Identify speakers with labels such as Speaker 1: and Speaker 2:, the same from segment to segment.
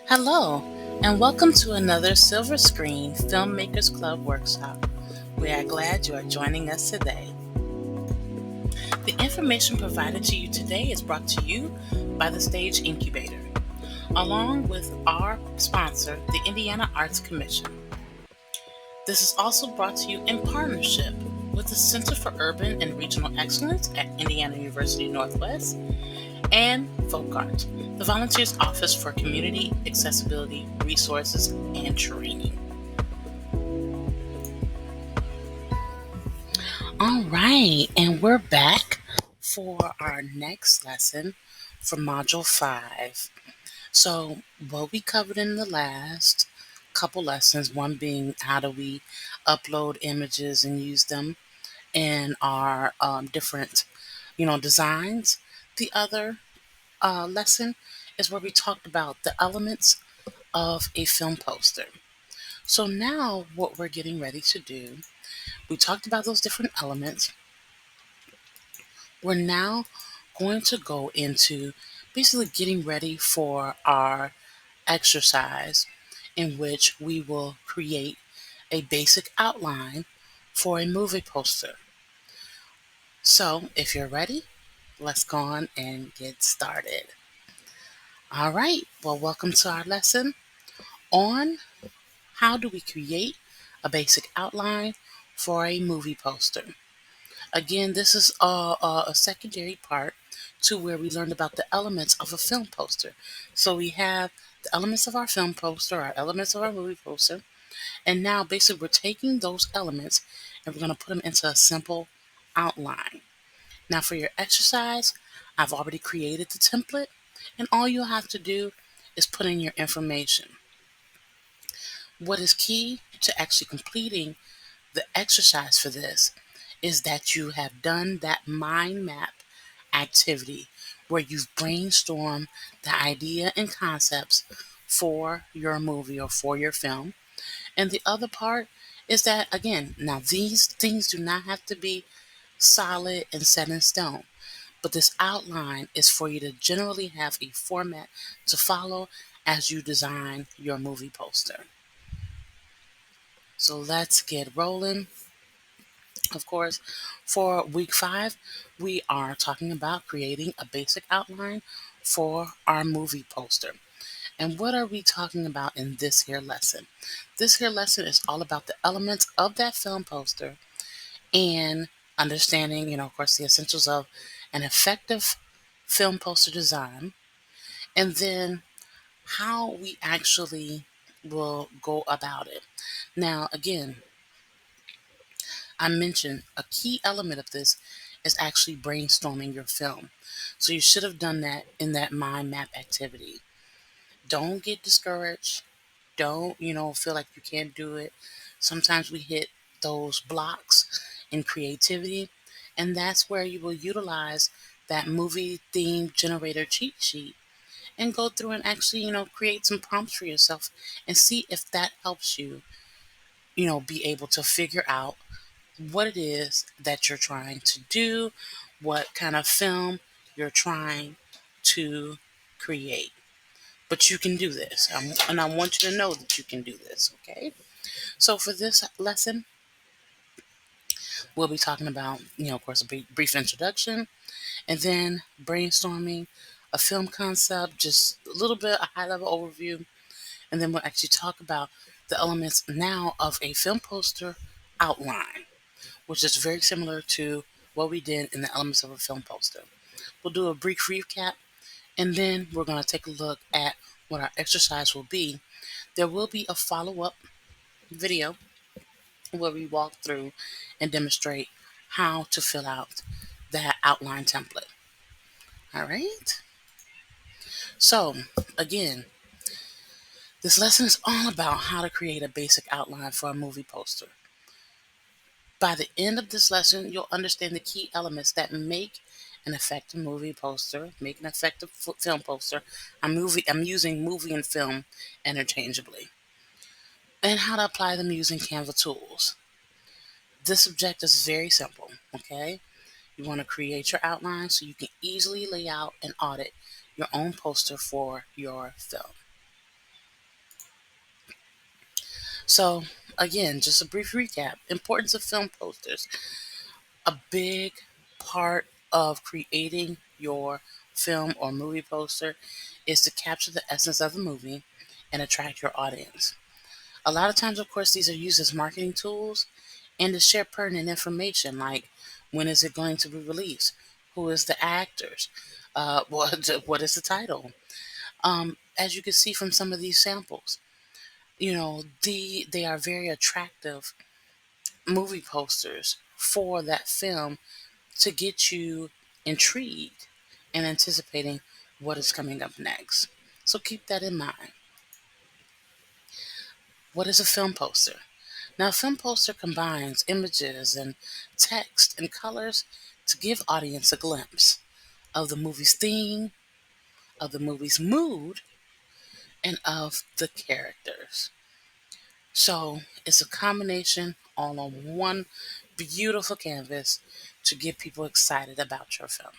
Speaker 1: Hello, and welcome to another Silver Screen Filmmakers Club workshop. We are glad you are joining us today. The information provided to you today is brought to you by the Stage Incubator, along with our sponsor, the Indiana Arts Commission. This is also brought to you in partnership with the Center for Urban and Regional Excellence at Indiana University Northwest and Folk Art, the Volunteers Office for Community Accessibility Resources and Training. All right, and we're back for our next lesson for Module 5. So, what we covered in the last couple lessons, one being how do we upload images and use them in our different, designs. The other lesson is where we talked about the elements of a film poster. So now what we're getting ready to do, we talked about those different elements. We're now going to go into basically getting ready for our exercise in which we will create a basic outline for a movie poster. So if you're ready, let's go on and get started. All right, well, welcome to our lesson on how do we create a basic outline for a movie poster. Again, this is a secondary part to where we learned about the elements of a film poster. So we have the elements of our film poster, our elements of our movie poster, and now basically we're taking those elements and we're going to put them into a simple outline. Now for your exercise, I've already created the template, and all you'll have to do is put in your information. What is key to actually completing the exercise for this is that you have done that mind map activity where you've brainstormed the idea and concepts for your movie or for your film. And the other part is that, again, now these things do not have to be solid and set in stone, but this outline is for you to generally have a format to follow as you design your movie poster. So let's get rolling. Of course, for week 5, we are talking about creating a basic outline for our movie poster. And what are we talking about in this here lesson? This here lesson is all about the elements of that film poster and understanding, of course, the essentials of an effective film poster design, and then how we actually will go about it. Now, again, I mentioned a key element of this is actually brainstorming your film. So you should have done that in that mind map activity. Don't get discouraged. Don't, feel like you can't do it. Sometimes we hit those blocks in creativity, and that's where you will utilize that movie theme generator cheat sheet and go through and actually, create some prompts for yourself and see if that helps you, be able to figure out what it is that you're trying to do, what kind of film you're trying to create. But you can do this. And I want you to know that you can do this, okay? So for this lesson, we'll be talking about, of course, a brief introduction and then brainstorming a film concept, just a little bit, a high level overview. And then we'll actually talk about the elements now of a film poster outline, which is very similar to what we did in the elements of a film poster. We'll do a brief recap, and then we're going to take a look at what our exercise will be. There will be a follow-up video where we walk through and demonstrate how to fill out that outline template. All right? So, again, this lesson is all about how to create a basic outline for a movie poster. By the end of this lesson, you'll understand the key elements that make an effective movie poster, make an effective film poster. I'm using movie and film interchangeably, and how to apply them using Canva tools. This objective is very simple, okay? You want to create your outline so you can easily lay out and audit your own poster for your film. So, again, just a brief recap. Importance of film posters. A big part of creating your film or movie poster is to capture the essence of the movie and attract your audience. A lot of times, of course, these are used as marketing tools and to share pertinent information like when is it going to be released, who is the actors, what is the title. As you can see from some of these samples, they are very attractive movie posters for that film to get you intrigued and anticipating what is coming up next. So keep that in mind. What is a film poster? Now, a film poster combines images and text and colors to give audience a glimpse of the movie's theme, of the movie's mood, and of the characters. So it's a combination all on one beautiful canvas to get people excited about your film.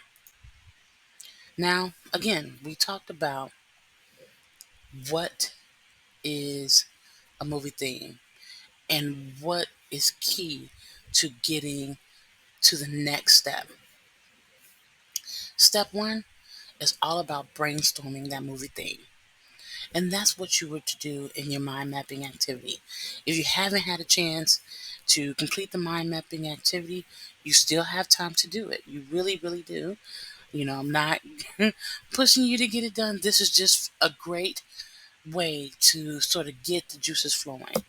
Speaker 1: Now, again, we talked about what is a movie theme and what is key to getting to the next step. Step one is all about brainstorming that movie theme. And that's what you were to do in your mind mapping activity. If you haven't had a chance to complete the mind mapping activity, you still have time to do it. You really, really do. I'm not pushing you to get it done. This is just a great way to sort of get the juices flowing.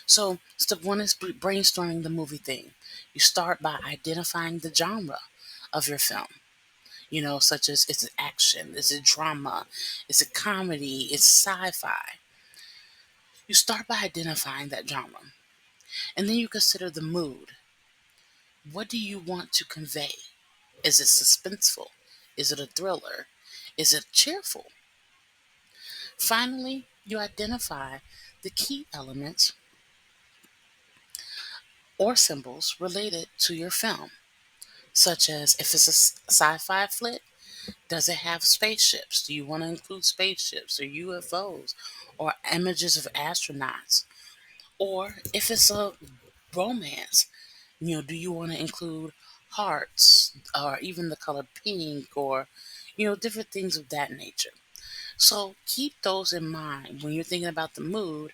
Speaker 1: So, step one is brainstorming the movie theme. You start by identifying the genre of your film, such as is it action, is it drama, is it comedy, it's sci fi. You start by identifying that genre, and then you consider the mood. What do you want to convey? Is it suspenseful? Is it a thriller? Is it cheerful? Finally, you identify the key elements or symbols related to your film, such as if it's a sci fi flick, does it have spaceships? Do you want to include spaceships or UFOs or images of astronauts? Or if it's a romance, do you want to include hearts or even the color pink or, different things of that nature? So keep those in mind when you're thinking about the mood.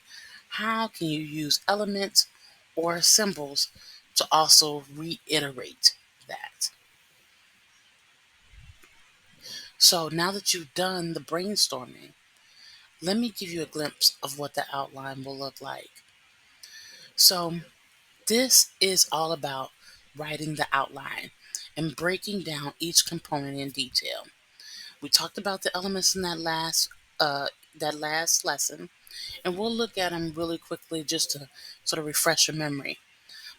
Speaker 1: How can you use elements or symbols to also reiterate that? So now that you've done the brainstorming, let me give you a glimpse of what the outline will look like. So, this is all about writing the outline and breaking down each component in detail. We talked about the elements in that last lesson, and we'll look at them really quickly just to sort of refresh your memory.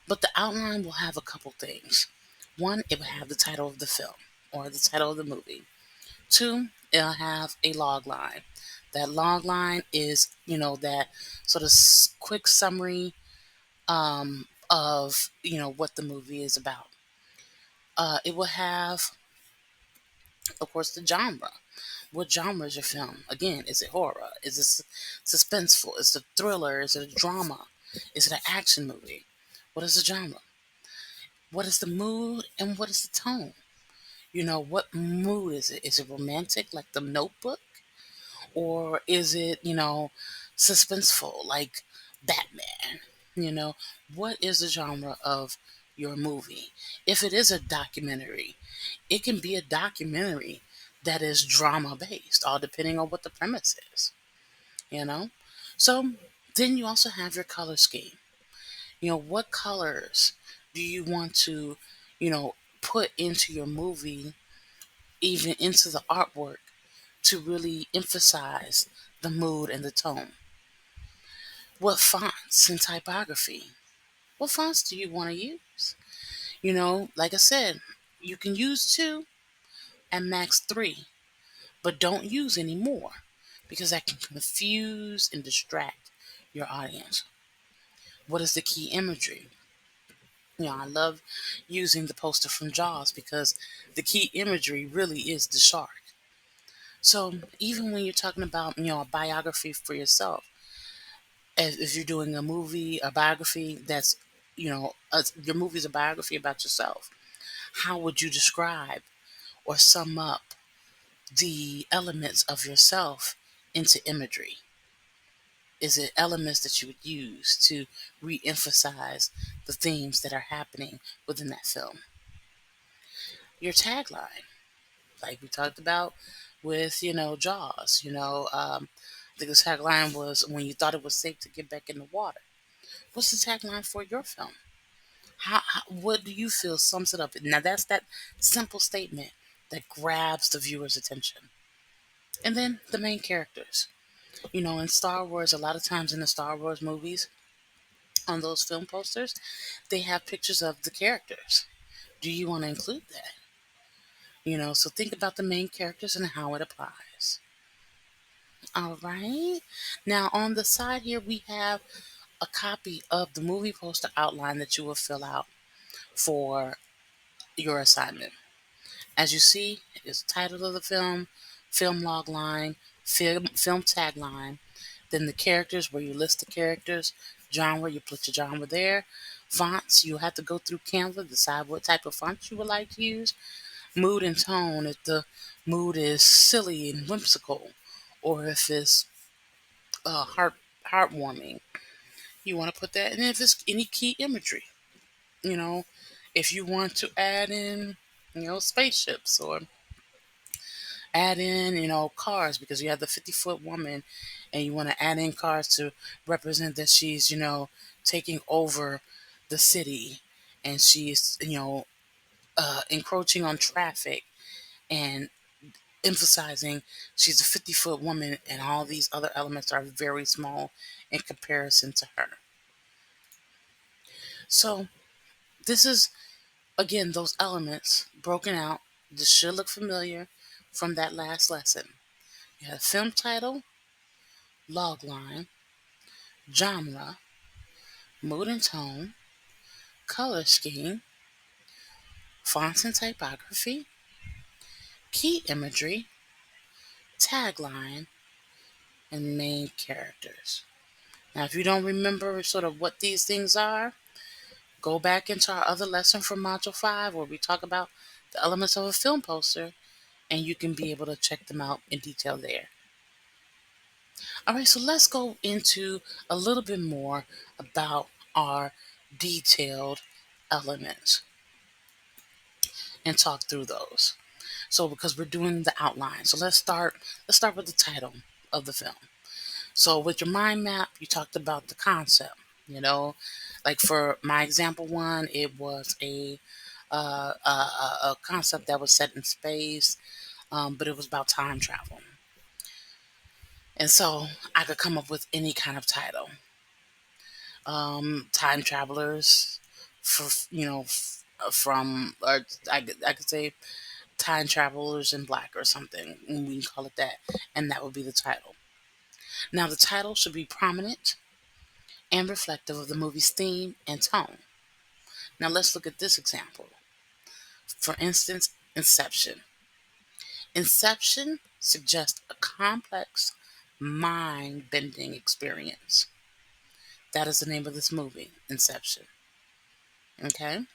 Speaker 1: But the outline will have a couple things. One, it will have the title of the film or the title of the movie. Two, it'll have a log line. That log line is, that sort of quick summary of, what the movie is about. It will have, of course, the genre. What genre is your film? Again, is it horror? Is it suspenseful? Is it a thriller? Is it a drama? Is it an action movie? What is the genre? What is the mood and what is the tone? What mood is it? Is it romantic, like The Notebook? Or is it, suspenseful like Batman? You know, what is the genre of your movie? If it is a documentary, it can be a documentary that is drama based, all depending on what the premise is, you know? So then you also have your color scheme. What colors do you want to, you know, put into your movie, even into the artwork to really emphasize the mood and the tone? What fonts and typography? What fonts do you want to use? Like I said, you can use two and max three, but don't use any more because that can confuse and distract your audience. What is the key imagery? I love using the poster from Jaws because the key imagery really is the shark. So even when you're talking about, a biography for yourself, If you're doing a movie, a biography, your movie's a biography about yourself. How would you describe or sum up the elements of yourself into imagery? Is it elements that you would use to re emphasize the themes that are happening within that film? Your tagline, like we talked about with, Jaws, I think the tagline was when you thought it was safe to get back in the water. What's the tagline for your film? What do you feel sums it up? Now, that's that simple statement that grabs the viewer's attention. And then the main characters. In Star Wars, a lot of times in the Star Wars movies, on those film posters, they have pictures of the characters. Do you want to include that? So think about the main characters and how it applies. All right. Now, on the side here, we have a copy of the movie poster outline that you will fill out for your assignment. As you see, it's the title of the film log line, film tagline, then the characters where you list the characters, genre, you put your genre there. Fonts, you have to go through Canva, decide what type of fonts you would like to use. Mood and tone, if the mood is silly and whimsical, or if it's heartwarming, you want to put that. And if it's any key imagery, you know, if you want to add in, spaceships or add in, cars because you have the 50-foot woman and you want to add in cars to represent that she's, taking over the city and she's, encroaching on traffic and emphasizing she's a 50-foot woman and all these other elements are very small in comparison to her. So, this is, again, those elements broken out. This should look familiar from that last lesson. You have film title, log line, genre, mood and tone, color scheme, fonts and typography, key imagery, tagline, and main characters. Now, if you don't remember sort of what these things are, go back into our other lesson from Module 5 where we talk about the elements of a film poster and you can be able to check them out in detail there. All right, so let's go into a little bit more about our detailed elements and talk through those. So because we're doing the outline. So let's start with the title of the film. So with your mind map, you talked about the concept, like for my example one, it was a concept that was set in space, but it was about time travel. And so I could come up with any kind of title. Time travelers, for from or I could say time travelers in black or something, and we can call it that, and that would be the title. Now the title should be prominent and reflective of the movie's theme and tone. Now let's look at this example. For instance, Inception. Inception suggests a complex, mind bending experience. That is the name of this movie, Inception. Okay?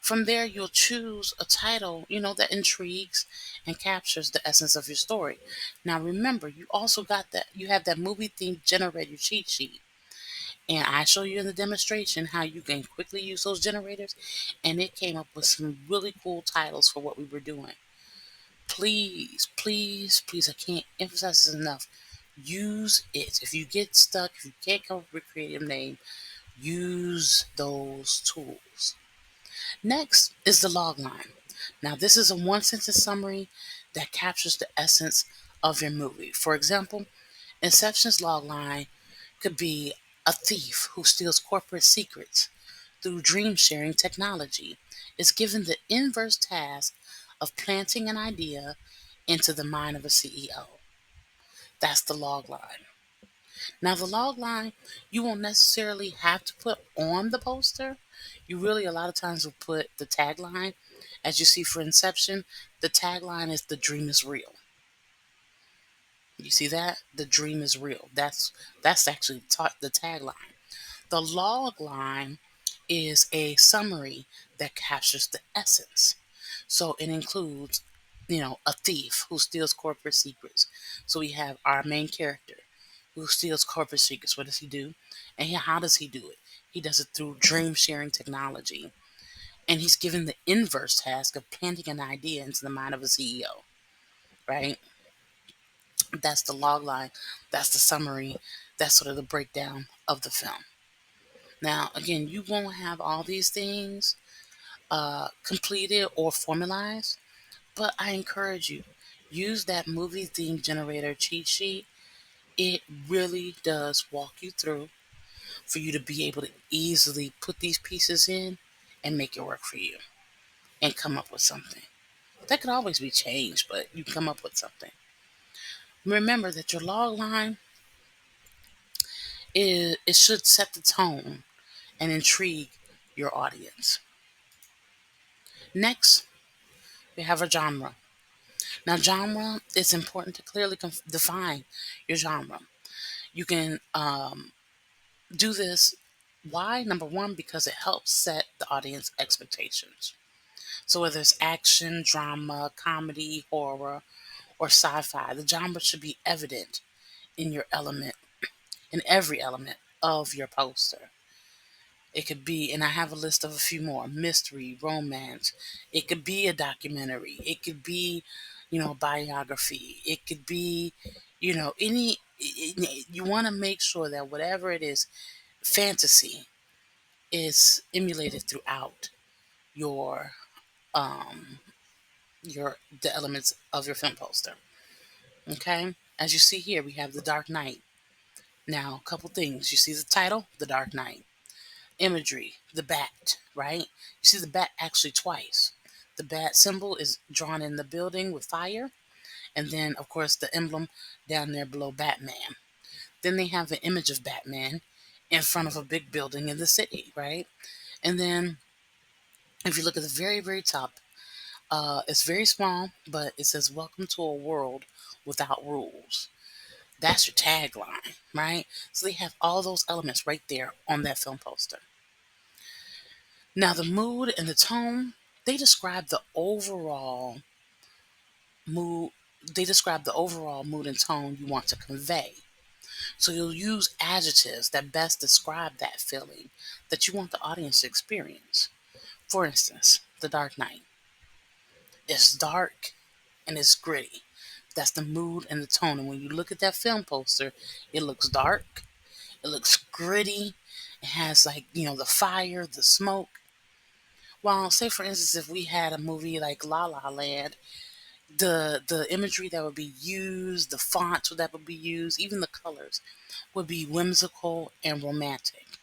Speaker 1: From there, you'll choose a title, that intrigues and captures the essence of your story. Now, remember, you have that movie theme generator cheat sheet. And I show you in the demonstration how you can quickly use those generators. And it came up with some really cool titles for what we were doing. Please, please, please, I can't emphasize this enough. Use it. If you get stuck, if you can't come up with a creative name, use those tools. Next is the log line. Now, this is a one sentence summary that captures the essence of your movie. For example, Inception's log line could be a thief who steals corporate secrets through dream sharing technology is given the inverse task of planting an idea into the mind of a CEO. That's the log line. Now, the log line, you won't necessarily have to put on the poster. You really, a lot of times, will put the tagline. As you see for Inception, the tagline is "The dream is real." You see that? The dream is real. That's actually the tagline. The log line is a summary that captures the essence. So it includes, a thief who steals corporate secrets. So we have our main character who steals corporate secrets. What does he do? And how does he do it? He does it through dream sharing technology. And he's given the inverse task of planting an idea into the mind of a CEO, right? That's the log line. That's the summary. That's sort of the breakdown of the film. Now, again, you won't have all these things completed or formalized, but I encourage you, use that movie theme generator cheat sheet. It really does walk you through for you to be able to easily put these pieces in and make it work for you and come up with something. That could always be changed, but you come up with something. Remember that your log line it should set the tone and intrigue your audience. Next, we have a genre. Now, genre, it's important to clearly define your genre. You can do this. Why? Number one, because it helps set the audience expectations. So whether it's action, drama, comedy, horror, or sci-fi, the genre should be evident in your element, in every element of your poster. It could be, and I have a list of a few more: mystery, romance. It could be a documentary. It could be, biography. It could be, any. You want to make sure that whatever it is, fantasy is emulated throughout your um the elements of your film poster. Okay, as you see here, we have the Dark Knight. Now, a couple things. You see the title, The Dark Knight. Imagery, the bat, right? You see the bat actually twice. The bat symbol is drawn in the building with fire, and then, of course, the emblem down there below Batman. Then they have an image of Batman in front of a big building in the city, right? And then, if you look at the very, very top, it's very small, but it says, Welcome to a world without rules. That's your tagline, right? So they have all those elements right there on that film poster. Now, the mood and the tone, they describe the overall mood. They describe the overall mood and tone you want to convey. So you'll use adjectives that best describe that feeling that you want the audience to experience. For instance, The Dark Knight. It's dark and it's gritty. That's the mood and the tone. And when you look at that film poster, it looks dark, it looks gritty, it has like, the fire, the smoke. Well, say for instance, if we had a movie like La La Land, the imagery that would be used, the fonts that would be used, even the colors would be whimsical and romantic.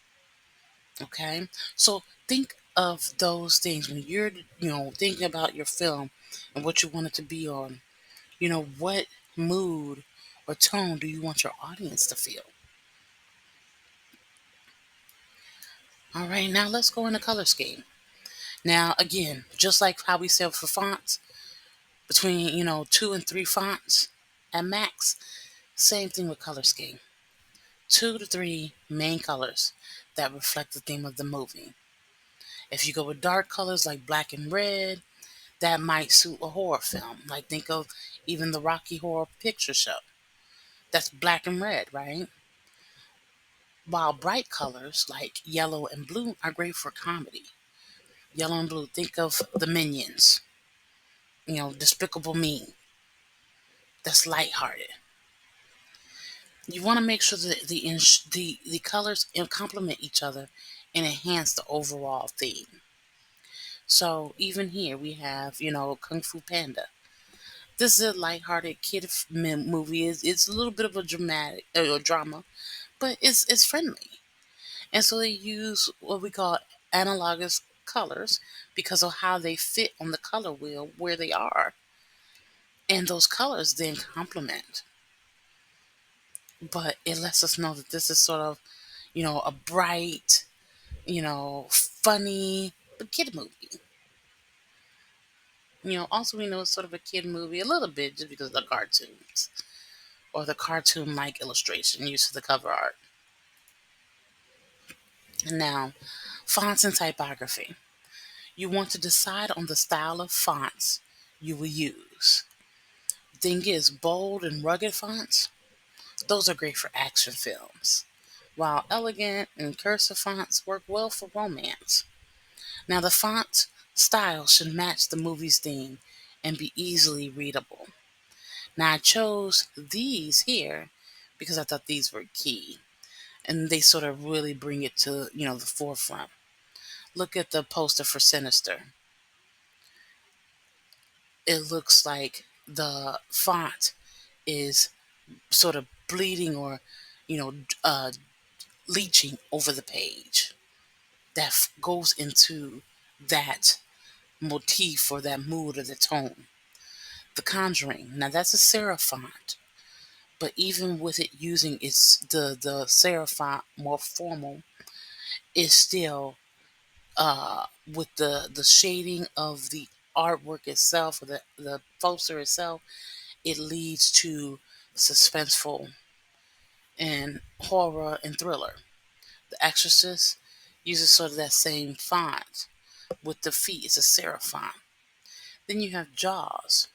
Speaker 1: Okay, so think of those things when you're thinking about your film and what you want it to be on. What mood or tone do you want your audience to feel? All right, now let's go into color scheme. Now, again, just like how we said for fonts, between 2 and 3 fonts at max, same thing with color scheme. 2 to 3 main colors that reflect the theme of the movie. If you go with dark colors like black and red, that might suit a horror film. Like think of even the Rocky Horror Picture Show. That's black and red, right? While bright colors like yellow and blue are great for comedy. Yellow and blue, think of the Minions, Despicable Me. That's lighthearted. You want to make sure that the colors complement each other and enhance the overall theme. So even here we have Kung Fu Panda. This is a lighthearted movie. It's a little bit of a dramatic drama, but it's friendly. And so they use what we call analogous colors because of how they fit on the color wheel where they are, and those colors then complement. But it lets us know that this is sort of a bright, funny but kid movie. Also we know it's sort of a kid movie a little bit just because of the cartoons. or the cartoon like illustration used for the cover art. Now, fonts and typography. You want to decide on the style of fonts you will use. Thing is, bold and rugged fonts, those are great for action films, while elegant and cursive fonts work well for romance. Now, the font style should match the movie's theme and be easily readable. Now, I chose these here because I thought these were key, and they sort of really bring it to the forefront. Look at the poster for Sinister. It looks like the font is sort of bleeding or you know leaching over the page. That goes into that motif or that mood or the tone. The Conjuring. Now that's a serif font, but even with it using its the serif font more formal, it's still with the shading of the artwork itself or the poster itself, it leads to suspenseful and horror and thriller. The Exorcist uses sort of that same font with the feet. It's a serif font. Then you have Jaws.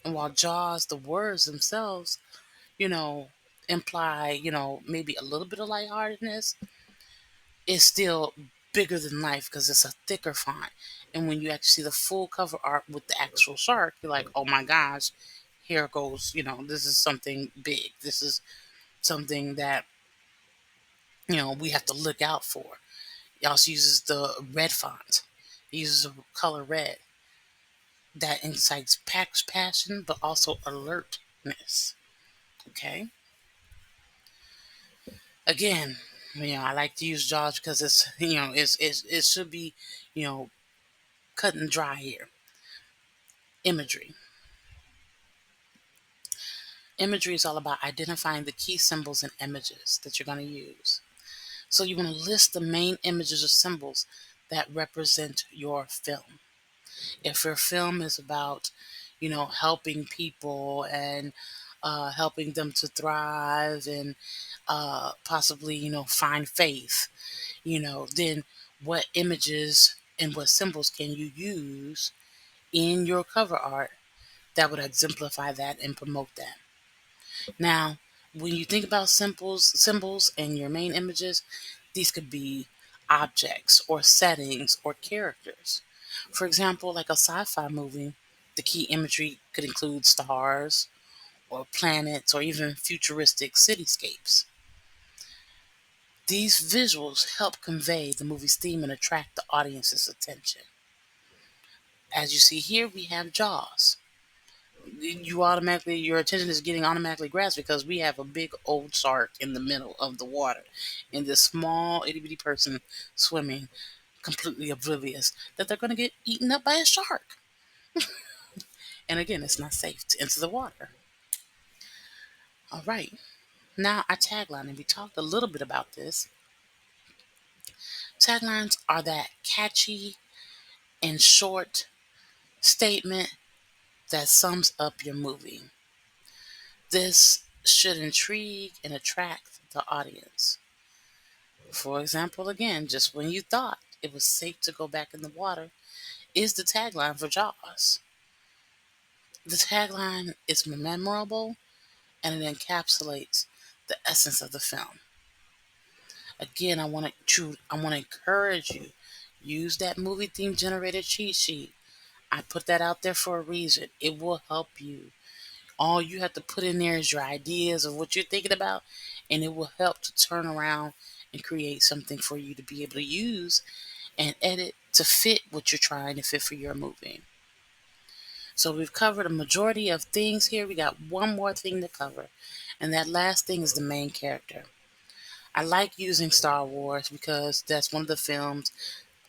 Speaker 1: And while Jaws, the words themselves, you know, imply, maybe a little bit of lightheartedness, it's still bigger than life because it's a thicker font. And when you actually see the full cover art with the actual shark, you're like, oh my gosh, here goes, this is something big. This is something that, we have to look out for. He also uses the red font. He uses a color red that incites passion but also alertness. Okay. Again, I like to use Jaws because it's it should be you know cut and dry here. Imagery. Imagery is all about identifying the key symbols and images that you're going to use. So you want to list the main images or symbols that represent your film. If your film is about, helping people and helping them to thrive and possibly, find faith, then what images and what symbols can you use in your cover art that would exemplify that and promote that? Now, when you think about symbols and your main images, these could be objects or settings or characters. For example, like a sci-fi movie, the key imagery could include stars or planets or even futuristic cityscapes. These visuals help convey the movie's theme and attract the audience's attention. As you see here, we have Jaws. Your attention is getting automatically grasped because we have a big old shark in the middle of the water and this small itty bitty person swimming, completely oblivious that they're going to get eaten up by a shark. And again, it's not safe to enter the water. All right. Now, our tagline, and we talked a little bit about this. Taglines are that catchy and short statement that sums up your movie. This should intrigue and attract the audience. For example, again, just when you thought it was safe to go back in the water is the tagline for Jaws. The tagline is memorable and it encapsulates the essence of the film. Again, I want to encourage you. Use that movie theme generator cheat sheet. I put that out there for a reason. It will help you. All you have to put in there is your ideas of what you're thinking about, and it will help to turn around and create something for you to be able to use and edit to fit what you're trying to fit for your movie. So we've covered a majority of things here. We got one more thing to cover, and that last thing is the main character. I like using Star Wars because that's one of the films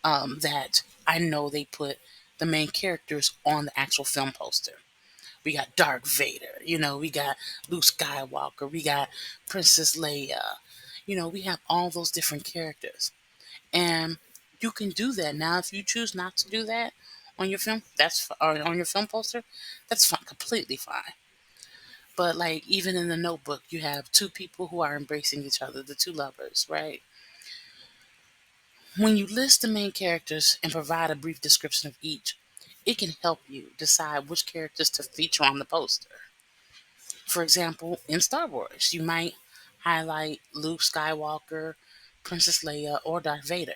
Speaker 1: that I know they put the main characters on the actual film poster. We got Darth Vader, we got Luke Skywalker, we got Princess Leia, we have all those different characters. And you can do that. Now, if you choose not to do that on your film, or on your film poster, that's fine, completely fine. But like even in the notebook, you have two people who are embracing each other, the two lovers, right? When you list the main characters and provide a brief description of each, it can help you decide which characters to feature on the poster. For example, in Star Wars, you might highlight Luke Skywalker, Princess Leia, or Darth Vader.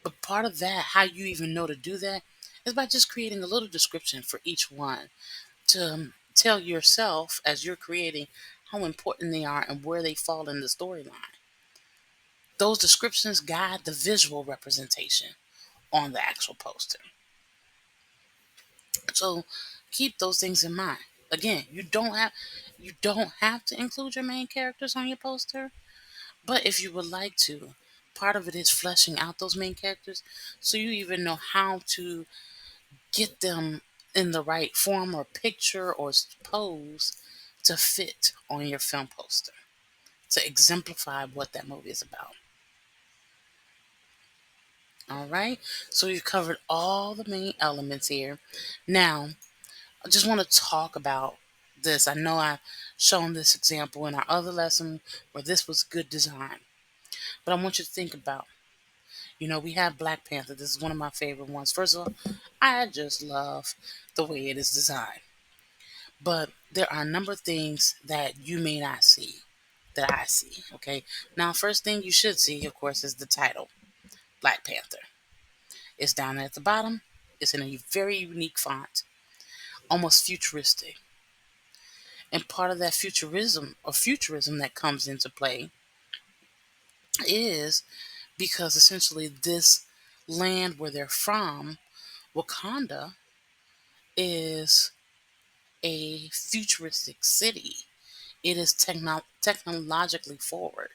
Speaker 1: But part of that, how you even know to do that, is by just creating a little description for each one to tell yourself as you're creating how important they are and where they fall in the storyline. Those descriptions guide the visual representation on the actual poster. So keep those things in mind. Again, you don't have to include your main characters on your poster, but if you would like to, part of it is fleshing out those main characters so you even know how to get them in the right form or picture or pose to fit on your film poster to exemplify what that movie is about. All right, so we've covered all the main elements here. Now, I just want to talk about this. I know I've shown this example in our other lesson where this was good design, but I want you to think about, we have Black Panther. This is one of my favorite ones. First of all, I just love the way it is designed. But there are a number of things that you may not see that I see. Okay. Now, first thing you should see, of course, is the title, Black Panther. It's down there at the bottom. It's in a very unique font, almost futuristic. And part of that futurism that comes into play is because essentially this land where they're from, Wakanda, is a futuristic city. It is technologically forward.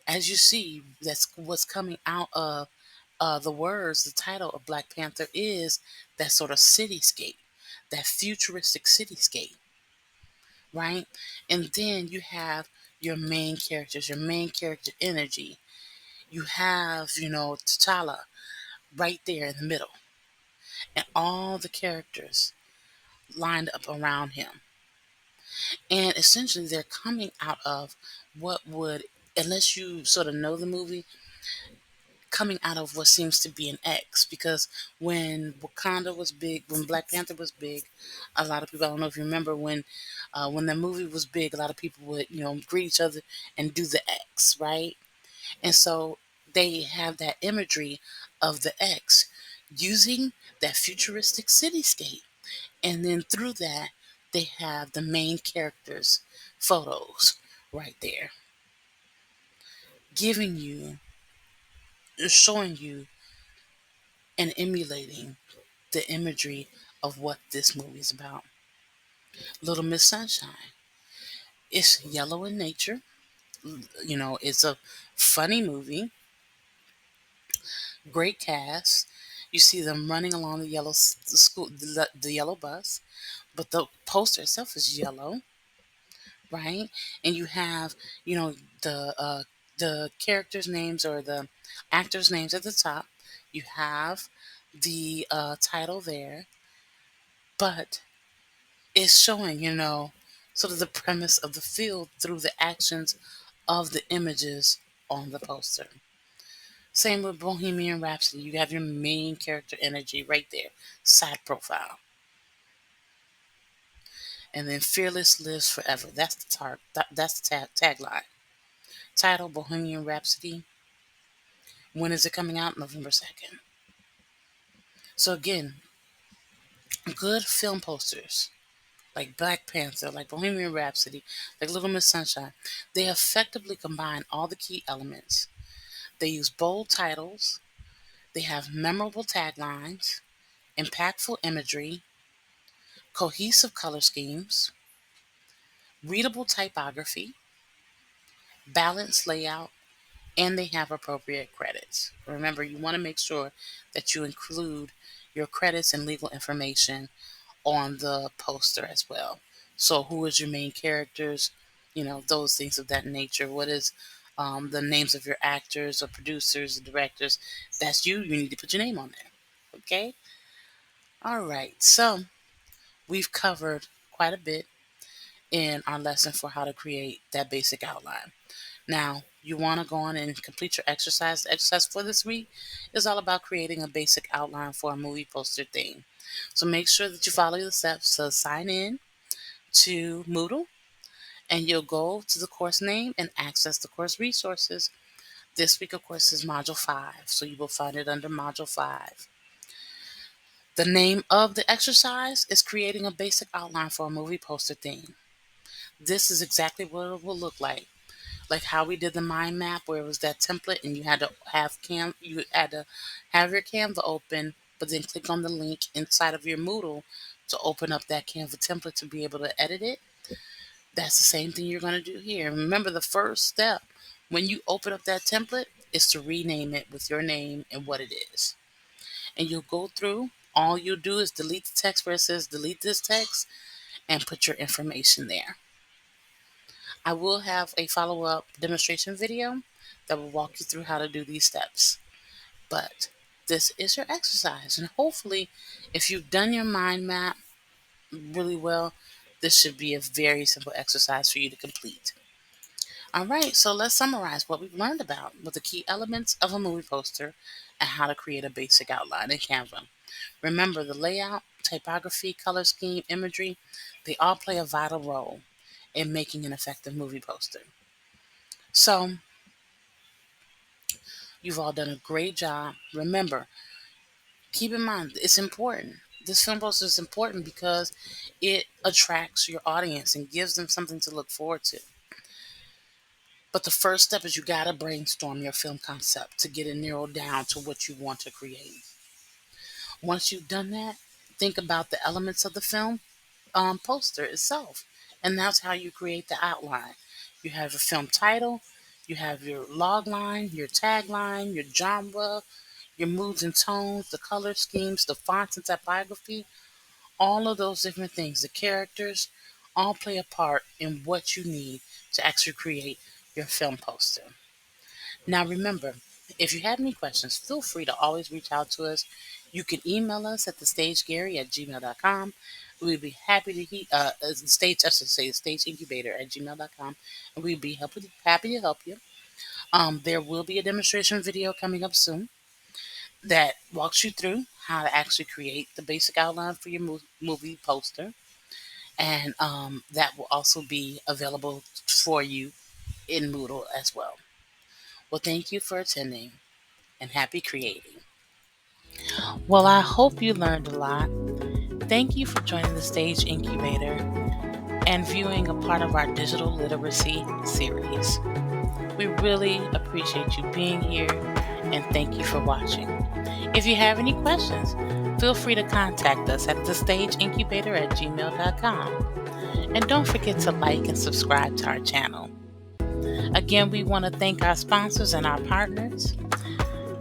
Speaker 1: As you see, that's what's coming out of the words, the title of Black Panther is that sort of cityscape, that futuristic cityscape, right? And then you have your main characters, your main character energy. You have, T'Challa right there in the middle, and all the characters lined up around him. And essentially, they're coming out of what would, unless you sort of know the movie, coming out of what seems to be an X. Because when Wakanda was big, when Black Panther was big, a lot of people, I don't know if you remember when the movie was big, a lot of people would, greet each other and do the X, right? And so they have that imagery of the X using that futuristic cityscape. And then through that, they have the main characters' photos right there, giving you, showing you, and emulating the imagery of what this movie is about. Little Miss Sunshine. It's yellow in nature. It's a funny movie, great cast. You see them running along the yellow the school, the yellow bus, but the poster itself is yellow, right? And you have, you know, the uh, the characters' names or the actors' names at the top. You have the title there, but it's showing, sort of the premise of the field through the actions of the images on the poster. Same with Bohemian Rhapsody. You have your main character energy right there, side profile. And then Fearless Lives Forever. That's the tagline. Title Bohemian Rhapsody. When is it coming out? November 2nd. So again, good film posters like Black Panther, like Bohemian Rhapsody, like Little Miss Sunshine, they effectively combine all the key elements. They use bold titles, they have memorable taglines, impactful imagery, cohesive color schemes, readable typography, balanced layout, and they have appropriate credits. Remember, you want to make sure that you include your credits and legal information on the poster as well. So, who is your main characters? Those things of that nature. What is the names of your actors or producers or directors? That's you. You need to put your name on there. Okay? All right. So, we've covered quite a bit. in our lesson for how to create that basic outline. Now, you want to go on and complete your exercise. The exercise for this week is all about creating a basic outline for a movie poster theme. So make sure that you follow the steps to sign in to Moodle, and you'll go to the course name and access the course resources. This week, of course, is Module 5, so you will find it under Module 5. The name of the exercise is creating a basic outline for a movie poster theme. This is exactly what it will look like how we did the mind map, where it was that template, and you had to have your Canva open, but then click on the link inside of your Moodle to open up that Canva template to be able to edit it. That's the same thing you're going to do here. Remember, the first step when you open up that template is to rename it with your name and what it is. And you'll go through. All you'll do is delete the text where it says delete this text and put your information there. I will have a follow up demonstration video that will walk you through how to do these steps. But this is your exercise. And hopefully, if you've done your mind map really well, this should be a very simple exercise for you to complete. All right, so let's summarize what we've learned about with the key elements of a movie poster and how to create a basic outline in Canva. Remember, the layout, typography, color scheme, imagery, they all play a vital role in making an effective movie poster. So, you've all done a great job. Remember, keep in mind, it's important. This film poster is important because it attracts your audience and gives them something to look forward to. But the first step is you got to brainstorm your film concept to get it narrowed down to what you want to create. Once you've done that, think about the elements of the film poster itself. And that's how you create the outline. You have your film title, you have your log line, your tagline, your genre, your moods and tones, the color schemes, the fonts and typography, all of those different things, the characters, all play a part in what you need to actually create your film poster. Now remember, if you have any questions, feel free to always reach out to us. You can email us at thestagegary@gmail.com. We'd be happy to stageincubator@gmail.com, and we'd be happy to help you. There will be a demonstration video coming up soon that walks you through how to actually create the basic outline for your movie poster, and that will also be available for you in Moodle as well. Well, thank you for attending and happy creating. Well, I hope you learned a lot. Thank you for joining the Stage Incubator and viewing a part of our digital literacy series. We really appreciate you being here and thank you for watching. If you have any questions, feel free to contact us at thestageincubator@gmail.com. And don't forget to like and subscribe to our channel. Again, we want to thank our sponsors and our partners,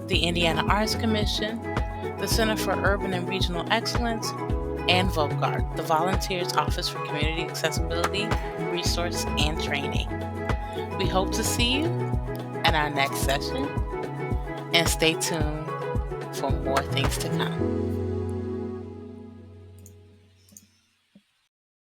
Speaker 1: the Indiana Arts Commission, the Center for Urban and Regional Excellence, and VOCART, the Volunteers Office for Community Accessibility, Resource, and Training. We hope to see you at our next session, and stay tuned for more things to come.